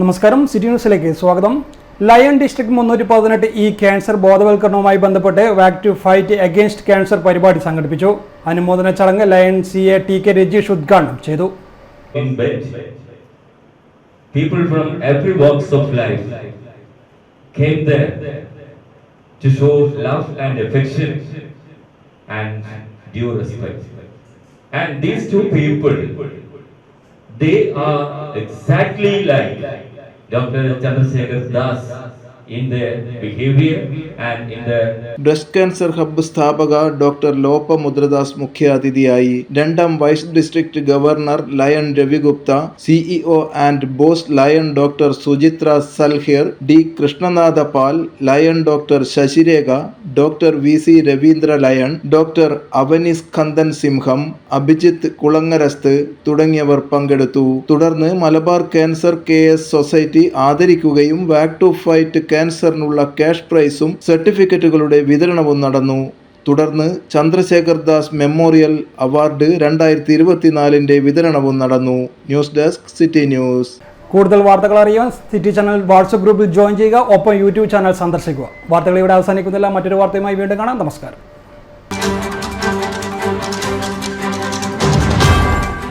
നമസ്കാരം, സിറ്റി ന്യൂസിലേക്ക് സ്വാഗതം. ലയൺ ഡിസ്ട്രിക്ട് 318 ക്യാൻസർ ബോധവൽക്കരണവുമായി ബന്ധപ്പെട്ട് വാക് ടു ഫൈറ്റ് അഗെയിൻസ്റ്റ് ക്യാൻസർ പരിപാടി സംഘടിപ്പിച്ചു. അനുമോദന ചടങ്ങ് ലയൺ CA TK രജീഷ് ഉദ്ഘാടനം ചെയ്തു. People from every walks of life came there to show love and affection and due respect. And these two people, they are exactly like Dr. Chandrasekhar Das in their behavior and in their breast cancer hub സ്ഥാപക doctor Lopa Mudradas മുഖ്യാതിഥിയായി. രണ്ടാം vice district governor lion Ravigupta, CEO and boss lion doctor Suchitra സൽഹിർ, D. Krishnanatha Pal, lion doctor Shashirekha, doctor VC Raveendra lion, doctor Avani Skandan സിംഹം, അഭിജിത്ത് കുളങ്ങരസ്ത് തുടങ്ങിയവർ പങ്കെടുത്തു. തുടർന്ന് Malabar cancer KS society ആദരിക്കുകയും വാക് to fight ക്യാൻസറിനുള്ള cash പ്രൈസും സർട്ടിഫിക്കറ്റുകളുടെ വിതരണവും നടന്നു. തുടർന്ന് ചന്ദ്രശേഖർ ദാസ് മെമ്മോറിയൽ അവാർഡ് 2024 വിതരണവും നടന്നു. News desk, city news. കൂടുതൽ വാർത്തകൾ അറിയാൻ സിറ്റി ചാനൽ വാട്സ്ആപ്പ് ഗ്രൂപ്പിൽ ജോയിൻ ചെയ്യുക. ഒപ്പം YouTube ചാനൽ സന്ദർശിക്കുക. വാർത്തകൾ ഇവിടെ അവസാനിക്കുന്നില്ല. മറ്റൊരു വാർത്തയുമായി വീണ്ടും കാണാം. നമസ്കാരം.